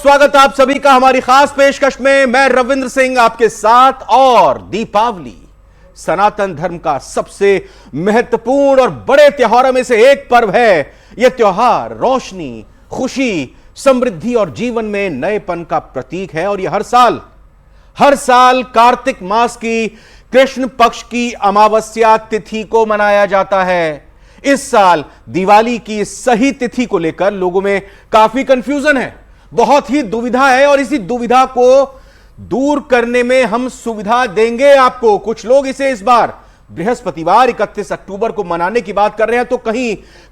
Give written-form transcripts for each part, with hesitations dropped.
स्वागत आप सभी का हमारी खास पेशकश में। मैं रविंद्र सिंह आपके साथ। और दीपावली सनातन धर्म का सबसे महत्वपूर्ण और बड़े त्योहारों में से एक पर्व है। यह त्योहार रोशनी, खुशी, समृद्धि और जीवन में नएपन का प्रतीक है। और यह हर साल कार्तिक मास की कृष्ण पक्ष की अमावस्या तिथि को मनाया जाता है। इस साल दिवाली की सही तिथि को लेकर लोगों में काफी कंफ्यूजन है, बहुत ही दुविधा है। और इसी दुविधा को दूर करने में हम सुविधा देंगे आपको। कुछ लोग इसे इस बार बृहस्पतिवार 31 अक्टूबर को मनाने की बात कर रहे हैं, तो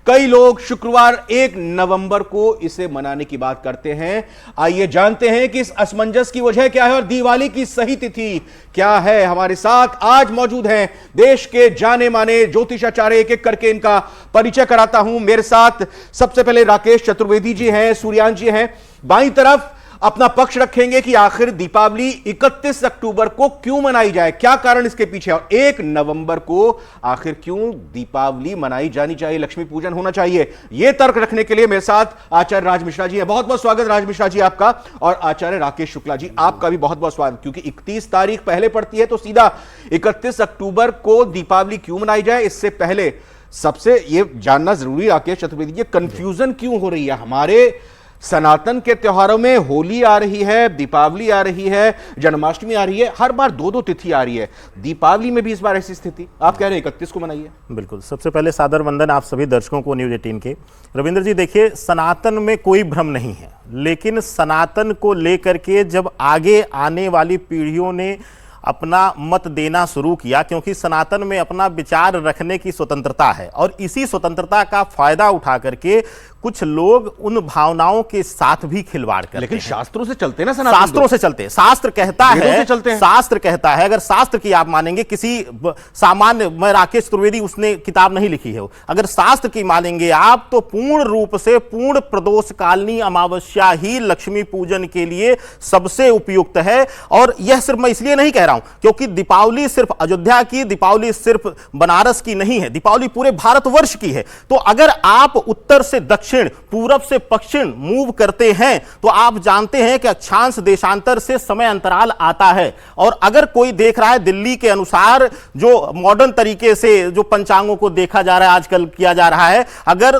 कई लोग शुक्रवार 1 नवंबर को इसे मनाने की बात करते हैं। आइए जानते हैं कि इस असमंजस की वजह क्या है और दिवाली की सही तिथि क्या है। हमारे साथ आज मौजूद हैं देश के जाने माने ज्योतिषाचार्य। एक एक करके इनका परिचय कराता हूं। मेरे साथ सबसे पहले राकेश चतुर्वेदी जी हैं, सूर्यांश जी हैं। बाईं तरफ अपना पक्ष रखेंगे कि आखिर दीपावली 31 अक्टूबर को क्यों मनाई जाए, क्या कारण इसके पीछे, और 1 नवंबर को आखिर क्यों दीपावली मनाई जानी चाहिए, लक्ष्मी पूजन होना चाहिए। यह तर्क रखने के लिए मेरे साथ आचार्य राज मिश्रा जी है। बहुत बहुत स्वागत राज मिश्रा जी आपका। और आचार्य राकेश शुक्ला जी आपका भी बहुत बहुत स्वागत। क्योंकि 31 तारीख पहले पड़ती है तो सीधा 31 अक्टूबर को दीपावली क्यों मनाई जाए, इससे पहले सबसे यह जानना जरूरी राकेश चतुर्वेदी जी, कंफ्यूजन क्यों हो रही है। हमारे सनातन के त्योहारों में होली आ रही है, दीपावली आ रही है, जन्माष्टमी आ रही है, हर बार दो तिथि आ रही है। दीपावली में भी इस बार ऐसी स्थिति, आप कह रहे हैं 31 को मनाइए। बिल्कुल। सबसे पहले सादर वंदन आप सभी दर्शकों को न्यूज 18 के। रविंद्र जी देखिए, सनातन में कोई भ्रम नहीं है, लेकिन सनातन को लेकर के जब आगे आने वाली पीढ़ियों ने अपना मत देना शुरू किया, क्योंकि सनातन में अपना विचार रखने की स्वतंत्रता है और इसी स्वतंत्रता का फायदा उठा करके कुछ लोग उन भावनाओं के साथ भी खिलवाड़ करते हैं। लेकिन शास्त्रों से चलते हैं ना सनातन, शास्त्रों से चलते हैं। शास्त्र कहता है, शास्त्र कहता है, अगर शास्त्र की आप मानेंगे, किसी सामान्य, मैं राकेश चतुर्वेदी उसने किताब नहीं लिखी है, अगर शास्त्र की मानेंगे आप तो पूर्ण रूप से पूर्ण प्रदोष कालनी अमावस्या ही लक्ष्मी पूजन के लिए सबसे उपयुक्त है। और यह सिर्फ मैं इसलिए नहीं कह रहा हूं क्योंकि दीपावली सिर्फ अयोध्या की, दीपावली सिर्फ बनारस की नहीं है, दीपावली पूरे भारतवर्ष की है। तो अगर आप उत्तर से दक्षिण, पूरब से पश्चिम मूव करते हैं तो आप जानते हैं कि अक्षांश देशांतर से समय अंतराल आता है। और अगर कोई देख रहा है दिल्ली के अनुसार, जो मॉडर्न तरीके से जो पंचांगों को देखा जा रहा है, आजकल किया जा रहा है, अगर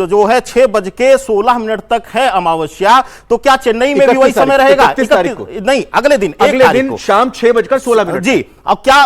जो है 6:16 तक है अमावस्या, तो क्या चेन्नई में भी वही समय रहेगा? 31 तारीख को नहीं, अगले दिन शाम 6:16 जी। अब क्या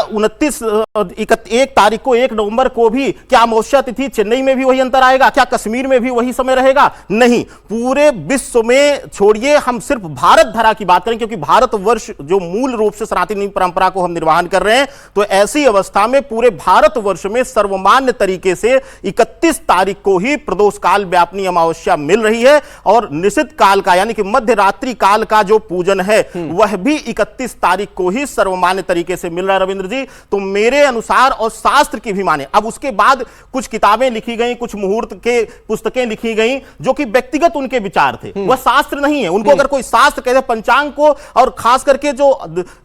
1 तारीख को 1 नवंबर को भी क्या अमावस्या तिथि चेन्नई में भी वही अंतर आएगा? क्या कश्मीर में भी वही समय रहेगा? नहीं, पूरे विश्व में छोड़िए, हम सिर्फ भारत धरा की बात करें, क्योंकि भारतवर्ष जो मूल रूप से सनातनी परंपरा को हम निर्वहन कर रहे हैं, तो ऐसी अवस्था में पूरे भारतवर्ष में सर्वमान्य तरीके से 31 तारीख को ही प्रदोष काल व्यापनी अमावस्या मिल रही है। और निश्चित काल का यानी कि मध्य रात्रि काल का जो पूजन है वह भी 31 तारीख को ही सर्वमान्य तरीके से मिल रहा है। रविंद्र जी, तो मेरे अनुसार और शास्त्र की भी माने, अब उसके बाद कुछ किताबें लिखी गई, कुछ मुहूर्त के पुस्तकें लिखी गई जो कि व्यक्तिगत उनके विचार थे, वह शास्त्र नहीं है। उनको अगर कोई शास्त्र कहते पंचांग को, और खास करके जो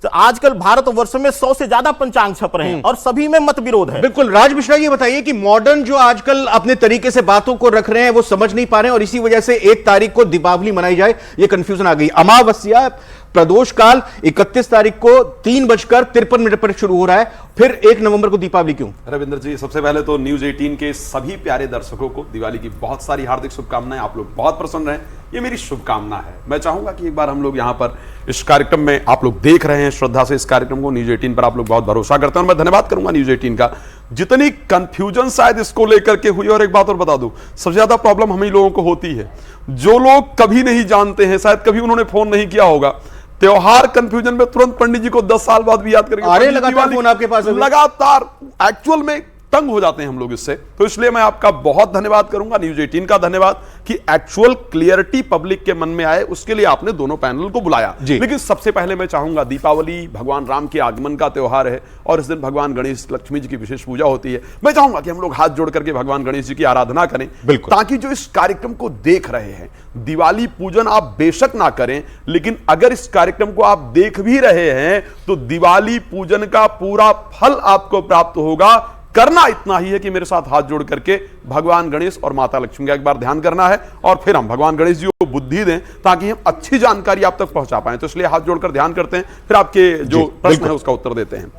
आजकल भारतवर्ष में 100 से ज्यादा पंचांग छप रहे हैं और सभी में मत विरोध है। बिल्कुल। राज मिश्रा ये बताइए कि मॉडर्न जो आजकल अपने तरीके से बातों को रख रहे हैं वो समझ नहीं पा रहे हैं और इसी वजह से 1 तारीख को दीपावली मनाई जाए, ये कंफ्यूजन आ गई। अमावस्या प्रदोष काल 31 तारीख को 3:53 पर शुरू हो रहा है, फिर 1 नवंबर को दीपावली क्यों? रविंद्र जी, सबसे पहले तो न्यूज 18 के सभी प्यारे दर्शकों को दिवाली की बहुत सारी हार्दिक शुभकामनाएं। आप लोग बहुत प्रसन्न रहें, ये मेरी शुभकामना है। मैं चाहूंगा कि एक बार हम लोग यहाँ पर इस कार्यक्रम में, आप लोग देख रहे हैं श्रद्धा से इस कार्यक्रम को, न्यूज 18 पर आप लोग बहुत भरोसा करते हैं और मैं धन्यवाद करूंगा न्यूज 18 का। जितनी कंफ्यूजन शायद इसको लेकर के हुई, और एक बात और बता दूं, सबसे ज्यादा प्रॉब्लम हम ही लोगों को होती है जो लोग कभी नहीं जानते हैं, शायद कभी उन्होंने फोन नहीं किया होगा, त्योहार कंफ्यूजन में तुरंत पंडित जी को 10 साल बाद भी याद करेंगे। अरे लगातार फोन आपके पास, लगातार एक्चुअल में तंग हो जाते हैं हम लोग इससे। तो इसलिए मैं आपका बहुत धन्यवाद करूंगा, न्यूज 18 का धन्यवाद कि एक्चुअल क्लियरिटी पब्लिक के मन में आए, उसके लिए आपने दोनों पैनल को बुलाया। लेकिन सबसे पहले मैं चाहूंगा, दीपावली भगवान राम के आगमन का त्योहार है और इस दिन भगवान गणेश लक्ष्मी जी की विशेष पूजा होती है। मैं चाहूंगा कि हम लोग हाथ जोड़ करके भगवान गणेश जी की आराधना करें, ताकि जो इस कार्यक्रम को देख रहे हैं, दिवाली पूजन आप बेशक ना करें, लेकिन अगर इस कार्यक्रम को आप देख भी रहे हैं तो दिवाली पूजन का पूरा फल आपको प्राप्त होगा। करना इतना ही है कि मेरे साथ हाथ जोड़ करके भगवान गणेश और माता लक्ष्मी का एक बार ध्यान करना है, और फिर हम भगवान गणेश जी को बुद्धि दें ताकि हम अच्छी जानकारी आप तक पहुंचा पाएं। तो इसलिए हाथ जोड़कर ध्यान करते हैं, फिर आपके जो प्रश्न है उसका उत्तर देते हैं।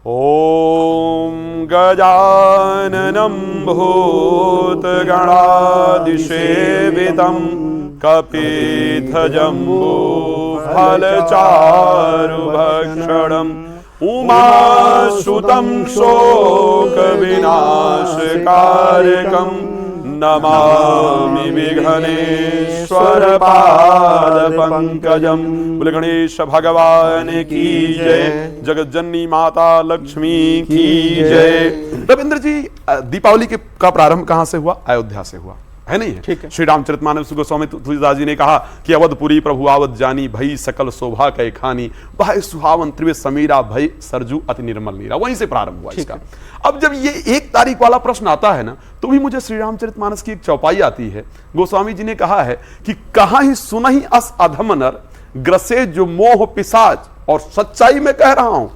ओम गजाननं भूतगणादिसेवितं कपिध्वजम्बो फलचारुभक्षणम् उमासुतं शोकविनाशकारकं नमामि विघ्नेश्वर पादपंकजम। बोले गणेश भगवान की जय, जगतजननी माता लक्ष्मी की जय। रविंद्र जी, दीपावली का प्रारंभ कहां से हुआ? अयोध्या से हुआ, है नहीं? ठीक है। श्री रामचरितमानस गोस्वामी तुलसीदास जी ने कहा कि अवधपुरी प्रभु आवत जानी, भई सकल शोभा कै खानी, वह सुहावन त्रिवे समीरा, भई सरजू अति निर्मल नीरा। वहीं से प्रारंभ हुआ इसका। अब जब ये 1 तारीख वाला प्रश्न आता है ना, तो भी मुझे श्री रामचरितमानस की एक चौपाई आती है। गोस्वामी जी ने कहा है कि कहां ही सुनहि अस अधम नर, ग्रसे जो मोह पिशाच, और सच्चाई में कह रहा हूं,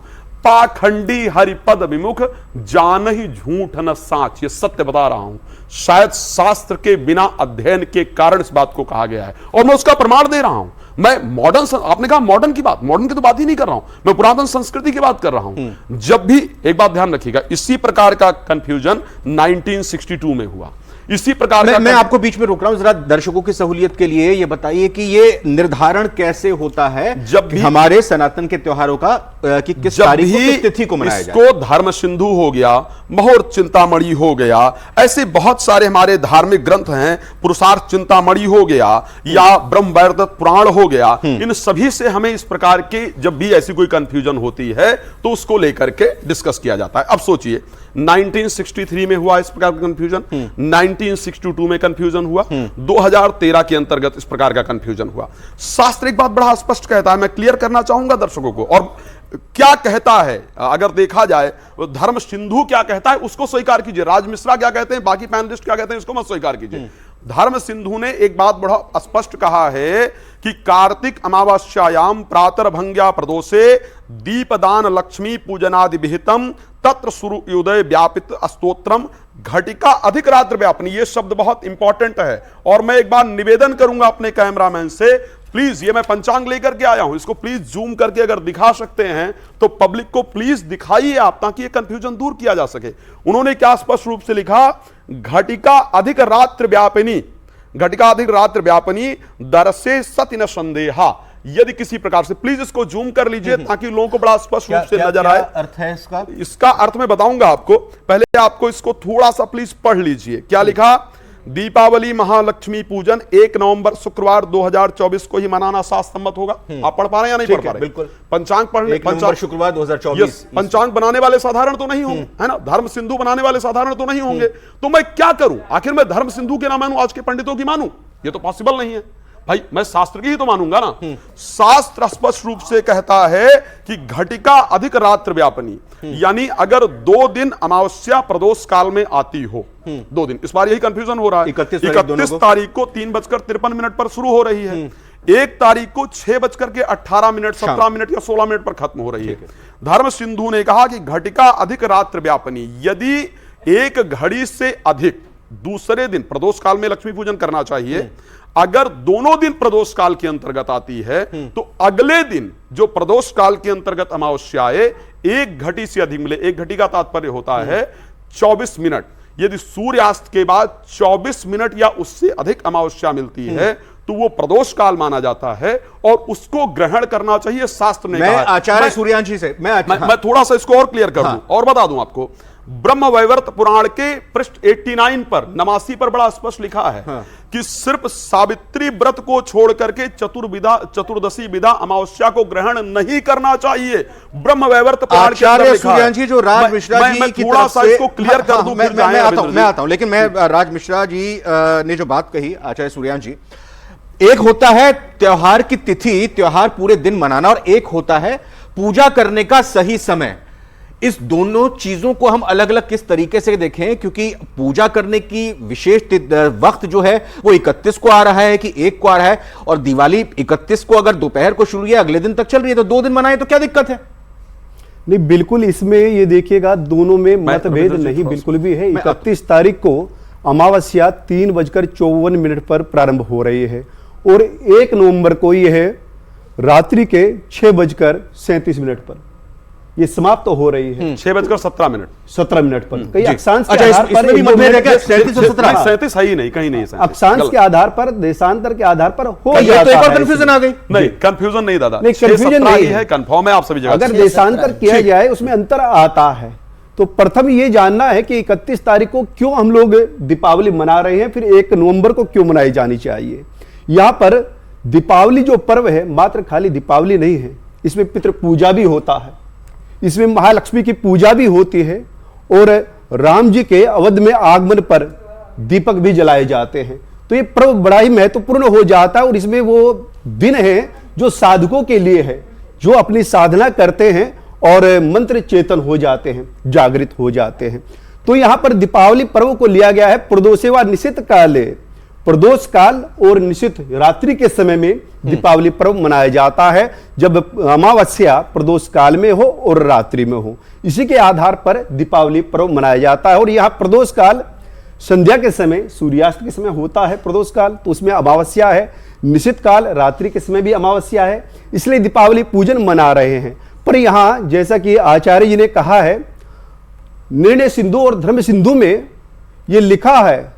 पाखंडी हरिपद विमुख, जान ही झूठ न साच। ये सत्य बता रहा हूं, शायद शास्त्र के बिना अध्ययन के कारण इस बात को कहा गया है, और मैं उसका प्रमाण दे रहा हूं। मैं मॉडर्न, आपने कहा मॉडर्न की बात, मॉडर्न की तो बात ही नहीं कर रहा हूं, मैं पुरातन संस्कृति की बात कर रहा हूं। जब भी, एक बात ध्यान रखिएगा, इसी प्रकार का कंफ्यूजन 1962 में हुआ, इसी प्रकार मैं आपको बीच में रोक रहा हूं, जरा दर्शकों की सहूलियत के लिए ये बताइए कि ये निर्धारण कैसे होता है जब भी हमारे सनातन के त्योहारों का कि किस तारीख को, किस तिथि को मनाया जाए। इसको धर्म सिंधु हो गया, महोर चिंतामणि हो गया, ऐसे बहुत सारे हमारे धार्मिक ग्रंथ हैं, पुरुषार्थ चिंतामणि हो गया, या ब्रह्म वैवर्त पुराण हो गया। इन सभी से हमें इस प्रकार के जब भी ऐसी कोई कंफ्यूजन होती है तो उसको लेकर के डिस्कस किया जाता है। अब सोचिए, 1963 में हुआ इस प्रकार का कंफ्यूजन, 1962 में कंफ्यूजन हुआ, 2013 के अंतर्गत इस प्रकार का कंफ्यूजन हुआ। शास्त्र एक बात बड़ा स्पष्ट कहता है, मैं क्लियर करना चाहूंगा दर्शकों को, और क्या कहता है अगर देखा जाए, धर्म सिंधु क्या कहता है उसको स्वीकार कीजिए, राज मिश्रा क्या कहते हैं, बाकी पैनलिस्ट क्या कहते हैं, इसको मत स्वीकार कीजिए। धर्म सिंधु ने एक बात बड़ा स्पष्ट कहा है कि कार्तिक अमावस्यायाम प्रातर्भंग्या प्रदोषे दीपदान लक्ष्मी पूजनादि विहितम तत्र सूर्योदय व्यापित स्तोत्रम घटिका अधिक रात्र व्यापनी। ये शब्द बहुत इंपॉर्टेंट है, और मैं एक बार निवेदन करूंगा अपने कैमरामैन से, प्लीज, ये मैं पंचांग लेकर के आया हूं, इसको प्लीज जूम करके अगर दिखा सकते हैं तो पब्लिक को प्लीज दिखाइए आप, ताकि ये कंफ्यूजन दूर किया जा सके। उन्होंने क्या स्पष्ट रूप से लिखा, घटिका अधिक रात्र व्यापिनी, घटिका अधिक रात्र व्यापिनी दरसे सति न संदेहा। यदि किसी प्रकार से, प्लीज इसको जूम कर लीजिए ताकि लोगों को बड़ा स्पष्ट रूप से नजर आए। अर्थ है इसका? इसका अर्थ मैं बताऊंगा आपको, पहले आपको इसको थोड़ा सा प्लीज पढ़ लीजिए। क्या लिखा? दीपावली महालक्ष्मी पूजन 1 नवंबर शुक्रवार 2024 को ही मनाना शास्त्र सम्मत होगा। आप पढ़ पा रहे हैं या नहीं पढ़ पा रहे? बिल्कुल। पंचांग पढ़ ले, पंचांग शुक्रवार 2024। पंचांग बनाने वाले साधारण तो नहीं होंगे, है ना, धर्म सिंधु बनाने वाले साधारण तो नहीं होंगे, तो मैं क्या करूं? आखिर मैं धर्म सिंधु के ना मानूं, आज के पंडितों की मानूं? ये तो पॉसिबल नहीं है भाई, मैं शास्त्र की ही तो मानूंगा ना। शास्त्र स्पष्ट रूप से कहता है कि घटिका अधिक रात्र व्यापनी, यानी अगर 2 दिन अमावस्या प्रदोष काल में आती हो, 2 दिन, इस बार यही कंफ्यूजन हो रहा है। 31 तारीख को 3:53 पर शुरू हो रही है, 1 तारीख को 6:18, 17 या 16 पर खत्म हो रही है। धर्म सिंधु ने कहा कि घटिका अधिक रात्र व्यापनी, यदि एक घड़ी से अधिक दूसरे दिन प्रदोष काल में लक्ष्मी पूजन करना चाहिए, अगर दोनों दिन प्रदोष काल के अंतर्गत आती है तो अगले दिन जो प्रदोष काल के अंतर्गत अमावस्या आए 1 घटी से अधिक मिले। 1 घटी का तात्पर्य होता है 24 मिनट। यदि सूर्यास्त के बाद 24 मिनट या उससे अधिक अमावस्या मिलती है तो वो प्रदोष काल माना जाता है और उसको ग्रहण करना चाहिए, शास्त्र ने कहा। आचार्य सूर्यांशी से मैं थोड़ा सा इसको और क्लियर कर दूं और बता दूं आपको। ब्रह्म वैवर्त पुराण के पृष्ठ 89 पर, नमासी पर बड़ा स्पष्ट लिखा है कि सिर्फ सावित्री व्रत को छोड़ करके चतुर्दशी विधा अमावस्या को ग्रहण नहीं करना चाहिए। ब्रह्म वैवर्त पुराण के अंदर सूर्यांशी जो राज मिश्रा जी की थोड़ा सा इसको क्लियर कर दूं, मैं आता हूं, लेकिन मैं राज मिश्रा जी ने जो बात कही, आचार्य सूर्यांशी, एक होता है त्योहार की तिथि, त्योहार पूरे दिन मनाना, और एक होता है पूजा करने का सही समय। इस दोनों चीजों को हम अलग अलग किस तरीके से देखें, क्योंकि पूजा करने की विशेष वक्त जो है वो 31 को आ रहा है कि 1 को आ रहा है, और दिवाली 31 को अगर दोपहर को शुरू है अगले दिन तक चल रही है, तो 2 दिन मनाए तो क्या दिक्कत है? नहीं, बिल्कुल इसमें ये देखिएगा दोनों में मतभेद नहीं बिल्कुल भी है। 31 तारीख को अमावस्या 3:54 पर प्रारंभ हो रही है और 1 नवंबर को यह रात्रि के 6:37 पर ये समाप्त तो हो रही है। 6:17 पर कई अक्षांश अच्छा, के आधार पर इसमें भी मतभेद है क्या? 37 और 17? 37 है ही नहीं, कहीं नहीं है 37। अक्षांश के आधार पर, देशांतर के आधार पर हो ये जाता तो एक और है। कंफ्यूजन आ गई। नहीं, कंफ्यूजन नहीं दादा, नहीं, confusion नहीं है, कंफर्म है आप सभी जगह। अगर देशांतर किया जाए उसमें अंतर आता है। तो प्रथम ये जानना है कि 31 तारीख को क्यों हम लोग दीपावली मना रहे हैं, फिर 1 नवंबर को क्यों मनाई जानी चाहिए। यहां पर दीपावली जो पर्व है मात्र खाली दीपावली नहीं है, इसमें पितृ पूजा भी होता है, इसमें महालक्ष्मी की पूजा भी होती है और राम जी के अवध में आगमन पर दीपक भी जलाए जाते हैं। तो ये पर्व बड़ा ही महत्वपूर्ण हो जाता है और इसमें वो दिन है जो साधकों के लिए है, जो अपनी साधना करते हैं और मंत्र चेतन हो जाते हैं, जागृत हो जाते हैं। तो यहां पर दीपावली पर्व को लिया गया है प्रदोषेवा निशित काले, प्रदोष काल और निशित रात्रि के समय में दीपावली पर्व मनाया जाता है, जब अमावस्या प्रदोष काल में हो और रात्रि में हो। इसी के आधार पर दीपावली पर्व मनाया जाता है। और यहां प्रदोष काल संध्या के समय, सूर्यास्त के समय होता है प्रदोष काल, तो उसमें अमावस्या है। निशित काल रात्रि के समय भी अमावस्या है, इसलिए दीपावली पूजन मना रहे हैं। पर यहां जैसा कि आचार्य जी ने कहा है, निर्णय सिंधु और धर्म सिंधु में यह लिखा है,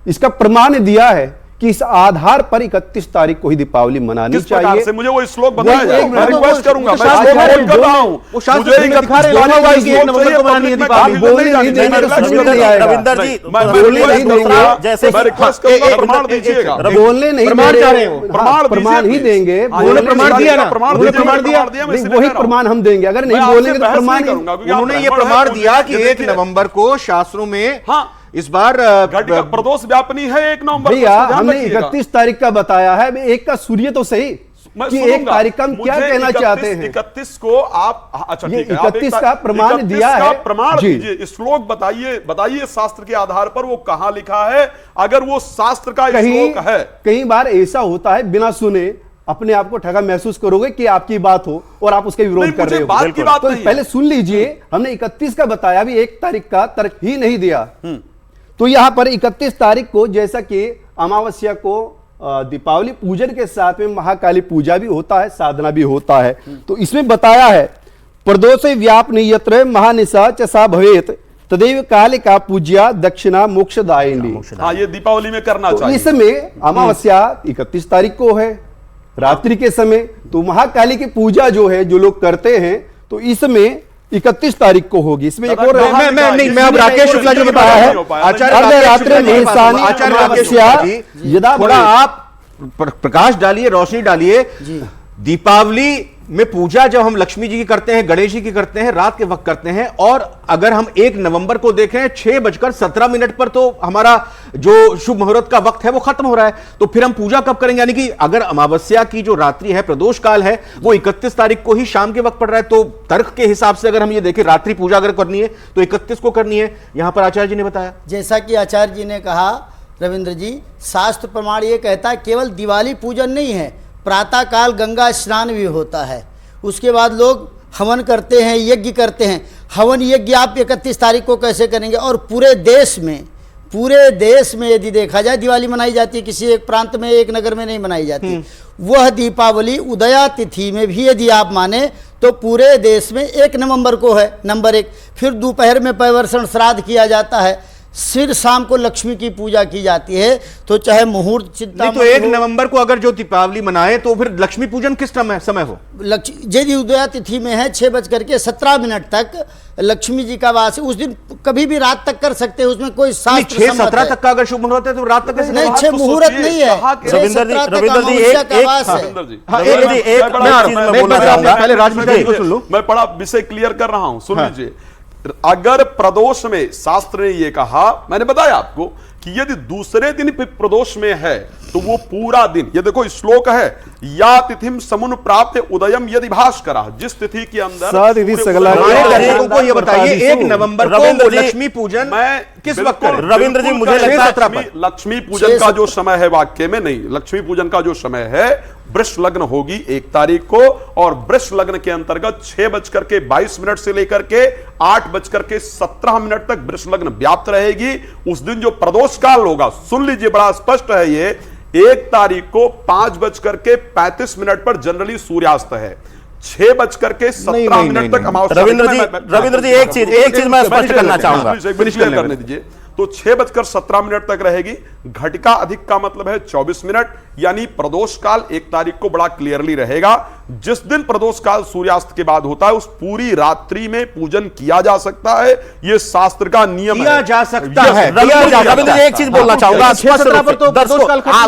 इसका प्रमाण दिया है कि इस आधार पर 31 तारीख को ही दीपावली मनानी किस प्रकार चाहिए। से मुझे वो श्लोक बताया वो जाए, एक मैं रिक्वेस्ट करूंगा, मैं शास्त्र श्लोक में कोट कर रहा हूं। वो शास्त्र मुझे में दिखा रहे हैं, दोनों दोनों की की नवंबर को मनानी है दीपावली। बोलने नहीं देंगे तो समझ में नहीं आएगा। रविंदर जी, मैं बोलने नहीं देंगे, जैसे मैं रिक्वेस्ट करूंगा, प्रमाण दीजिएगा। बोलने नहीं प्रमाण दे चाह रहे रहे हो? प्रमाण ही देंगे। उन्होंने प्रमाण दिया ना, प्रमाण उन्होंने दीजिए, प्रमाण दिया, मैं इसलिए वही कह रहा हूं। प्रमाण हम देंगे। अगर नहीं मैं आपसे बोलेंगे तो बहस प्रमाण नहीं ही- करूंगा, क्योंकि आप उन्होंने ये ब्राह्मण प्रमाण हैं, दिया कि ये 1 देखिए। नवंबर को शास्त्रों में हाँ। इस बार घटिका प्रदोष व्यापनी है 1 नवंबर को, भैया इसको ध्यान हमने रखिएगा। 31 तारीख का बताया है, एक का सूर्य तो सही मैं कि सुनूंगा। 1 तारीख का हम क्या मुझे कहना चाहते हैं। 31 को आप, अच्छा ये ठीक है, आप 31 का प्रमाण दिया है। प्रमाण जी। दीजिए, श्लोक बताइए शास्त्र के आधार पर वो कहां लिखा है, अगर वो शास्त्र का कहीं श्लोक है। कई बार ऐसा होता है, बिना सुने अपने आप को ठगा महसूस करोगे कि आपकी बात हो और आप उसके विरोध नहीं, कर मुझे रहे हो। बात की बात तो नहीं है। पहले सुन लीजिए, हमने 31 का बताया, भी 1 तारीख का तर्क ही नहीं दिया। तो यहां पर 31 तारीख को जैसा कि अमावस्या को दीपावली पूजन के साथ में महाकाली पूजा भी होता है, साधना भी होता है। तो इसमें बताया है, प्रदोष व्यापनी यत्र महानिशा चसा भवेत तदेव काले का पूज्या दक्षिणा मोक्षदायिनी। हाँ, ये दीपावली में करना तो चाहिए। इसमें अमावस्या 31 तारीख को है रात्रि के समय, तो महाकाली की पूजा जो है जो लोग करते हैं, तो इसमें 31 तारीख को होगी। इसमें एक और मैं अब राकेश शुक्ला जी बताया है, आचार्य अर्धरात्रि निशानी आचार्य राकेश अमावस्या शुक्ला जी, यदा थोड़ा भवेत्। आप प्रकाश डालिए, रोशनी डालिए। दीपावली में पूजा जब हम लक्ष्मी जी की करते हैं, गणेश जी की करते हैं, रात के वक्त करते हैं, और अगर हम 1 नवंबर को देखें 6:17 पर तो हमारा जो शुभ मुहूर्त का वक्त है वो खत्म हो रहा है, तो फिर हम पूजा कब करेंगे? यानी कि अगर अमावस्या की जो रात्रि है, प्रदोष काल है, वो 31 तारीख को ही शाम के वक्त पड़ रहा है, तो तर्क के हिसाब से अगर हम ये देखें, रात्रि पूजा अगर करनी है तो 31 को करनी है। यहां पर आचार्य जी ने बताया, जैसा कि आचार्य जी ने कहा, रविंद्र जी, शास्त्र प्रमाण ये कहता है केवल दिवाली पूजन नहीं है, प्रातः काल गंगा स्नान भी होता है, उसके बाद लोग हवन करते हैं, यज्ञ करते हैं। हवन यज्ञ आप 31 तारीख को कैसे करेंगे? और पूरे देश में यदि देखा जाए दिवाली मनाई जाती है, किसी एक प्रांत में, एक नगर में नहीं मनाई जाती। वह दीपावली उदया तिथि में भी यदि आप माने तो पूरे देश में 1 नवंबर को है, नंबर 1। फिर दोपहर में पैवर्षण श्राद्ध किया जाता है, फिर शाम को लक्ष्मी की पूजा की जाती है। तो चाहे मुहूर्त चिंता नहीं तो 1 नवंबर को अगर जो दीपावली मनाए तो फिर लक्ष्मी पूजन किस समय हो? यदि उदया तिथि में है 6:17 तक लक्ष्मी जी का वास, उस दिन कभी भी रात तक कर सकते हैं, उसमें कोई शास्त्र 6:17 तक का अगर शुभ मुहूर्त है तो रात तक कैसे नहीं, करें? 6 मुहूर्त नहीं है, रविंदर जी, 17 तक रविंदर जी, अमावस्या एक- का एक- वास है। रविंदर जी, हाँ, रविंदर जी, एक मैं मैं चीज मैं बोलना चाहूंगा। पहले राजमिस्त्री जी को सुन लो। मैं बड़ा विषय क्लियर कर रहा हूं, सुन लीजिए। अगर प्रदोष में शास्त्र ने यह कहा, मैंने बताया आपको कि यदि दूसरे दिन प्रदोष में है तो वो पूरा दिन, ये देखो श्लोक है, या तिथिम समुन प्राप्त उदयम यदि भास्करा, जिस तिथि के अंदर सतिथि सगला दर्शकों को ये बताइए 1 नवंबर को रविंद्र वो जी, लक्ष्मी पूजन किस वक्त बिल्कुल, करें? रविंद्र जी, मुझे लगता है लक्ष्मी पूजन का जो समय है, वाक्य में नहीं, लक्ष्मी पूजन का जो समय है वृष लग्न होगी 1 तारीख को, और वृष लग्न के अंतर्गत 6:22 से लेकर के 8:17 तक वृष लग्न व्याप्त रहेगी। उस दिन जो प्रदोष काल होगा, सुन लीजिए, बड़ा स्पष्ट है ये, 1 तारीख को 5:35 पर जनरली सूर्यास्त है, 6:17 तक अमावस्या। रविंद्र जी एक चीज मैं स्पष्ट करना चाहूंगा, करने दीजिए। तो 6:17 तक रहेगी। घटिका अधिक का मतलब है 24 मिनट, यानी प्रदोष काल 1 तारीख को बड़ा क्लियरली रहेगा। जिस दिन प्रदोष काल सूर्यास्त के बाद होता है, उस पूरी रात्रि में पूजन किया जा सकता है, यह शास्त्र का नियम किया है। जा सकता है। रविंद्र जी एक चीज बोलना चाहूंगा,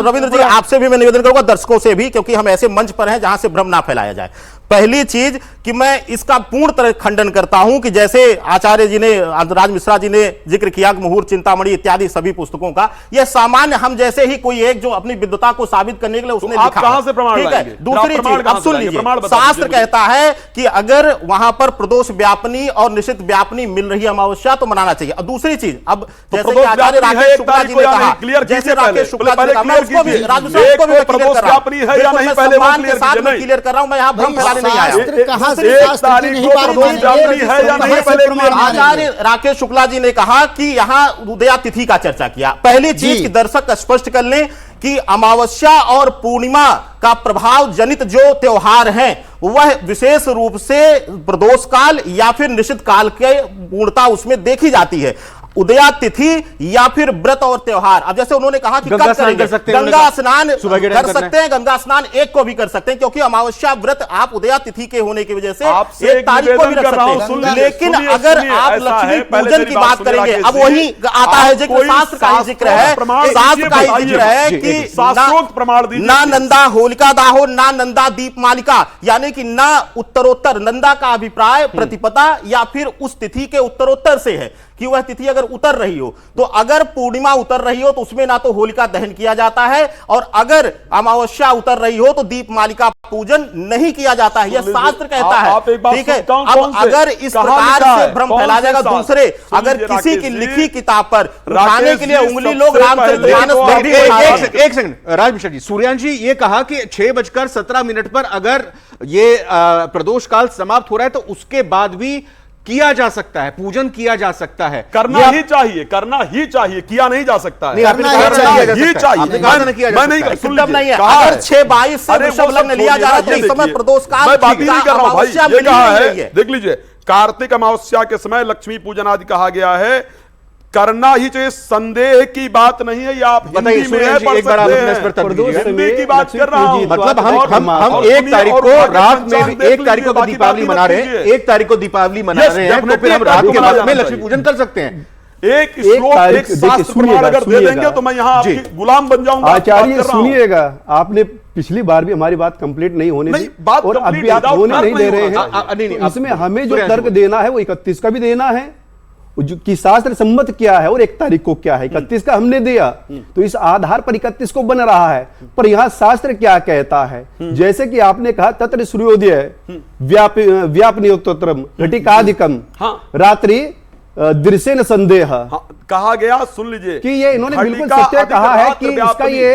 रविंद्र जी आपसे भी मैं निवेदन करूंगा, दर्शकों से भी, क्योंकि हम ऐसे मंच पर हैं जहां से भ्रम ना फैलाया जाए। पहली चीज कि मैं इसका पूर्ण तरह खंडन करता हूं कि जैसे आचार्य जी ने, राज मिश्रा जी ने जिक्र किया, मुहूर्त चिंतामणि इत्यादि सभी पुस्तकों का, यह सामान्य हम जैसे ही कोई एक जो अपनी विद्वता को साबित करने के लिए उसने आप कहां से प्रमाण ठीक है। लाएंगे? दूसरी चीज, अब सुन लीजिए, शास्त्र कहता है कि अगर वहां पर प्रदोष व्यापनी और निश्चित व्यापनी मिल रही है अमावस्या तो मनाना चाहिए। अब दूसरी चीज, अब जैसे कि आचार्य राकेश शुक्ला जी ने कहा, जैसे राकेश शुक्ला जी ने कहा, मैं उसको भी क्लियर कर रहा हूं, मैं यहां भ्रम फैलाने नहीं आया। आचार्य राकेश शुक्ला जी ने कहा कि यहां उदया तिथि का चर्चा किया। पहली चीज कि दर्शक स्पष्ट कर लें कि अमावस्या और पूर्णिमा का प्रभाव जनित जो त्योहार हैं वह विशेष रूप से प्रदोष काल या फिर निश्चित काल के पूर्णता उसमें देखी जाती है। उदया तिथि या फिर व्रत और त्योहार, अब जैसे उन्होंने कहा कि गंगा स्नान कर सकते हैं, गंगा स्नान कर सकते हैं, गंगा स्नान 1 को भी कर सकते हैं, क्योंकि अमावस्या व्रत आप उदया तिथि के होने की वजह से 1 तारीख को भी रख सकते हैं। लेकिन अगर आप लक्ष्मी पूजन की बात करेंगे, अब वही आता है जिक्र, शास्त्र का ही जिक्र है, शास्त्र का ही जिक्र है कि ना नंदा होलिका दाहो ना नंदा दीप मालिका, यानी कि ना उत्तरोत्तर, नंदा का अभिप्राय प्रतिपदा या फिर उस तिथि के उत्तरोत्तर से है कि वह तिथि अगर उतर रही हो, तो अगर पूर्णिमा उतर रही हो तो उसमें ना तो होलिका दहन किया जाता है, और अगर अमावस्या उतर रही हो तो दीप मालिका पूजन नहीं किया जाता है, यह शास्त्र कहता है। ठीक है, अब अगर इस प्रकार से भ्रम फैला जाएगा, दूसरे अगर किसी की लिखी किताब पर उठाने के लिए उंगली लोग रामचरितमानस में भी, एक सेकंड राज मिश्रा जी, सूर्यांश जी ये कहा कि 6:17 पर अगर ये प्रदोष काल समाप्त हो रहा है तो उसके बाद भी किया जा सकता है, पूजन किया जा सकता है, करना ही चाहिए, करना ही चाहिए, किया नहीं जा सकता है। नहीं, आपने कहा ही चाहिए, मैं नहीं, सुलभ नहीं है। अगर 6:22 से वृषभ लग्न लिया जा रहा है तो इस समय प्रदोष काल, मैं बात ही नहीं कर रहा हूं भाई, ये कहा है, देख लीजिए, कार्तिक अमावस्या के समय लक्ष्मी पूजन आदि कहा गया है, करना ही चाहिए, संदेह की बात नहीं है। ये आप बताइए एक बार आप अपने इस पर हिंदी की बात कर रहा हूं, मतलब हम 1 तारीख को रात में, 1 तारीख को दीपावली मना रहे हैं, 1 तारीख को दीपावली मना रहे हैं, तो फिर हम रात के बाद में लक्ष्मी पूजन कर सकते हैं। एक श्लोक, एक शास्त्र प्रमाण अगर दे देंगे तो मैं यहाँ आपकी गुलाम बन जाऊंगा। आचार्य सुनिएगा, आपने पिछली बार भी हमारी बात कंप्लीट नहीं होने दी और अब भी आप होने नहीं दे रहे हैं। इसमें हमें जो तर्क देना है वो 31 का भी देना है कि शास्त्र सम्मत क्या है और 1 तारीख को क्या है। 31 का हमने दिया तो इस आधार पर 31 को बन रहा है, पर यहां शास्त्र क्या कहता है, जैसे कि आपने कहा तत्र सूर्योदय व्यापनीयोत्तरम घटिकाधिकम रात्रि दृश्येन संदेह कहा गया। सुन लीजिए कि ये इन्होंने बिल्कुल सत्य कहा है कि इसका ये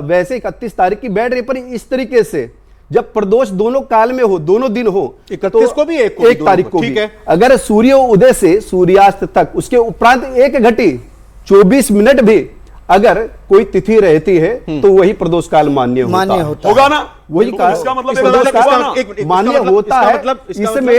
वैसे 31 तारीख की बैठ रही, पर इस तरीके से जब प्रदोष दोनों काल में हो, दोनों दिन हो, 31 को भी 1 तारीख को भी, अगर सूर्य उदय से सूर्यास्त तक उसके उपरांत 1 घटी 24 मिनट भी अगर कोई तिथि रहती है तो वही प्रदोष काल मान्य होगा ना, वही इसका मतलब मान्य होता है। इसमें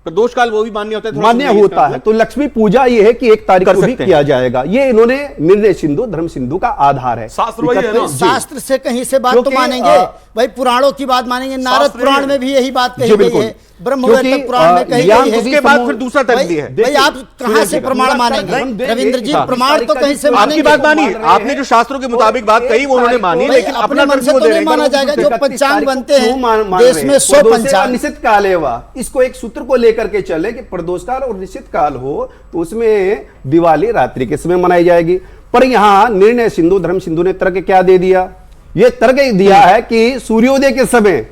प्रदोष काल वो भी मान्य होता है, मान्य होता है। तो लक्ष्मी पूजा ये है कि 1 तारीख को भी किया जाएगा, ये इन्होंने निर्णय सिंधु धर्म सिंधु का आधार है। शास्त्र से कहीं से बात तो मानेंगे भाई, पुराणों की बात मानेंगे, नारद पुराण में भी यही बात कही गई है, ब्रह्मवेत्त पुराण में कही गई है। उसके बाद फिर दूसरा तर्क भी है। भाई आप कहां से प्रमाण मानेंगे रविंद्र जी, प्रमाण तो कहीं से मानेंगे। आपकी बात मानी, आपने जो शास्त्रों के मुताबिक बात कही वो उन्होंने मानी, लेकिन अपना मन से तो नहीं माना जाएगा। जो पंचांग बनते हैं देश में 100 पंचांग, निश्चित काल है, इसको एक सूत्र को लेकर के चले कि प्रदोष काल और निश्चित काल हो तो उसमें दिवाली रात्रि के समय मनाई जाएगी। पर यहां निर्णय सिंधु, धर्म सिंधु ने तर्क क्या दे दिया? यह तर्क दिया है कि सूर्योदय के समय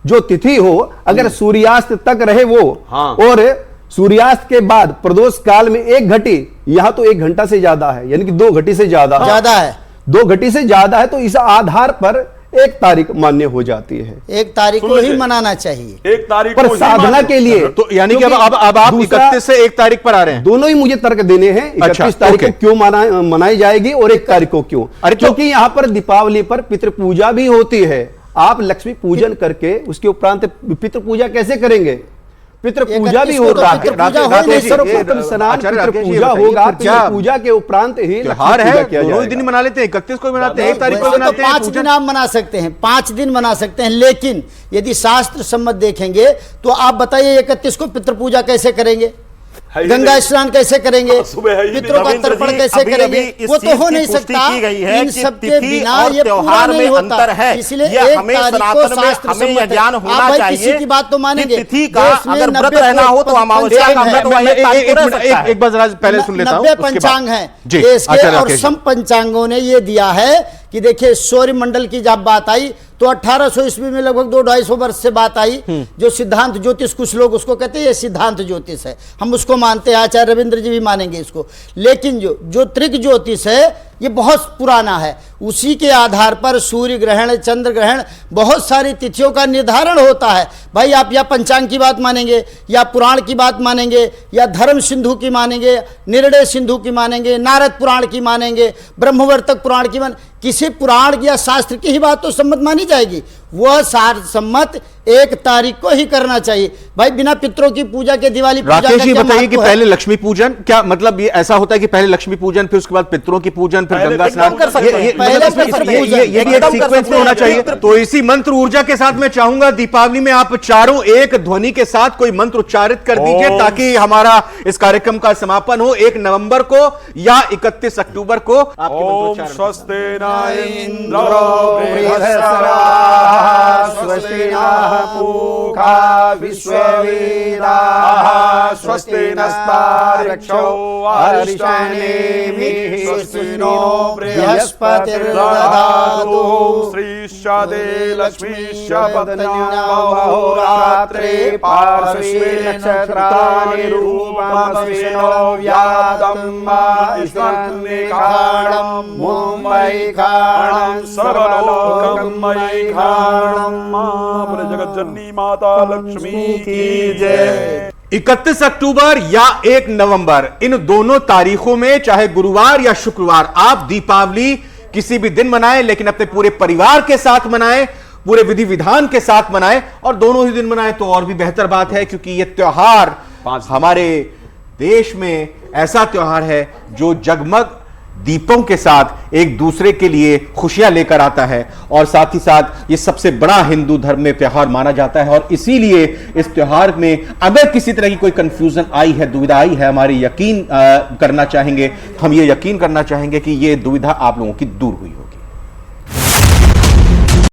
जो तिथि हो, अगर सूर्यास्त तक रहे वो, और सूर्यास्त के बाद प्रदोष काल में 1 घटी, यहां तो 1 घंटा से ज्यादा है, यानी कि 2 घटी से ज्यादा है, 2 घटी से ज्यादा है, तो इस आधार पर 1 तारीख मान्य हो जाती है। 1 तारीख को ही मनाना चाहिए, 1 तारीख पर साधना के लिए। तो यानी कि अब आप 31 से 1 तारीख पर आ रहे हैं। दोनों ही मुझे तर्क देने हैं। 31 तारीख को क्यों मनाई जाएगी और 1 तारीख को क्यों? क्योंकि यहां पर दीपावली पर पितृ पूजा भी होती है। आप लक्ष्मी पूजन करके उसके उपरांत पितृ पूजा कैसे करेंगे? पितृ पूजा भी हो रहा है, सर्वप्रथम स्नान पितृ पूजा होगा, पितृ पूजा के उपरांत ही त्योहार है, दोनों ही दिन मना लेते हैं, 31 को मनाते हैं, 1 तारीख को मनाते हैं। 5 दिन आप मना सकते हैं, 5 दिन मना सकते हैं, लेकिन यदि शास्त्र सम्मत देखेंगे तो आप बताइए 31 को पितृ पूजा कैसे करेंगे? गंगा स्नान कैसे करेंगे? पितरों का तर्पण कैसे करेंगे? वो तो हो नहीं सकता। इन सबके बिना ये पूरा नहीं होता। इसलिए 1 तारीख को शास्त्र सम्मत है। आप भाई किसी की बात तो मानेंगे? अगर व्रत रहना हो तो अमावस्या का व्रत एक बार पहले सुन लेता हूं। 90 पंचांग हैं देश के, और सम पंचांगों ने ये दिया है कि देखिए सौर्य मंडल की जब बात आई तो 1800 ईस्वी में लगभग 200-250 वर्ष से बात आई। जो सिद्धांत ज्योतिष, कुछ लोग उसको कहते हैं ये सिद्धांत ज्योतिष है, हम उसको मानते हैं, आचार्य रविंद्र जी भी मानेंगे इसको। लेकिन जो त्रिक ज्योतिष है ये बहुत पुराना है, उसी के आधार पर सूर्य ग्रहण, चंद्र ग्रहण, बहुत सारी तिथियों का निर्धारण होता है। भाई आप या पंचांग की बात मानेंगे, या पुराण की बात मानेंगे, या धर्म सिंधु की मानेंगे, निर्णय सिंधु की मानेंगे, नारद पुराण की मानेंगे, ब्रह्मवर्तक पुराण की किसी पुराण या शास्त्र की ही बात तो सम्मत मानी जाएगी। वह शास्त्र सम्मत 1 तारीख को ही करना चाहिए। भाई बिना पितरों की पूजा के दिवाली पूजा राकेश जी बताइए कि पहले लक्ष्मी पूजन, क्या मतलब ये ऐसा होता है कि पहले लक्ष्मी पूजन, फिर उसके बाद पितरों की पूजन, फिर गंगा स्नान, ये भी एक सीक्वेंस में होना चाहिए। तो इसी मंत्र ऊर्जा के साथ मैं चाहूंगा दीपावली में आप चारों एक ध्वनि के साथ कोई मंत्र उच्चारित कर दीजिए, ताकि हमारा इस कार्यक्रम का समापन हो 1 नवंबर को या 31 अक्टूबर को। आपके मंत्रोच्चारण। स्वस्ति नः पूषा विश्ववेदाः स्वस्ति नस्तार्क्ष्यो अरिष्टानेमिः स्वस्ति नो बृहस्पतिर्दधातु श्रीशादे लक्ष्मीश्च अहोरात्रे पार्श्वे नक्षत्राणि रूपमस्मिनो व्यातम् ईशान्यखाणम् मुम्बैखाणम् सर्वलोकमयखाणम् जगत जननी माता लक्ष्मी की जय। 31 अक्टूबर या 1 नवंबर, इन दोनों तारीखों में चाहे गुरुवार या शुक्रवार आप दीपावली किसी भी दिन मनाएं, लेकिन अपने पूरे परिवार के साथ मनाएं, पूरे विधि विधान के साथ मनाएं, और दोनों ही दिन मनाएं तो और भी बेहतर बात है, क्योंकि यह त्योहार हमारे देश में ऐसा त्योहार है जो जगमग दीपों के साथ एक दूसरे के लिए खुशियां लेकर आता है, और साथ ही साथ ये सबसे बड़ा हिंदू धर्म में त्योहार माना जाता है। और इसीलिए इस त्योहार में अगर किसी तरह की कोई कंफ्यूजन आई है, दुविधा आई है, हम ये यकीन करना चाहेंगे कि ये दुविधा आप लोगों की दूर हुई हो।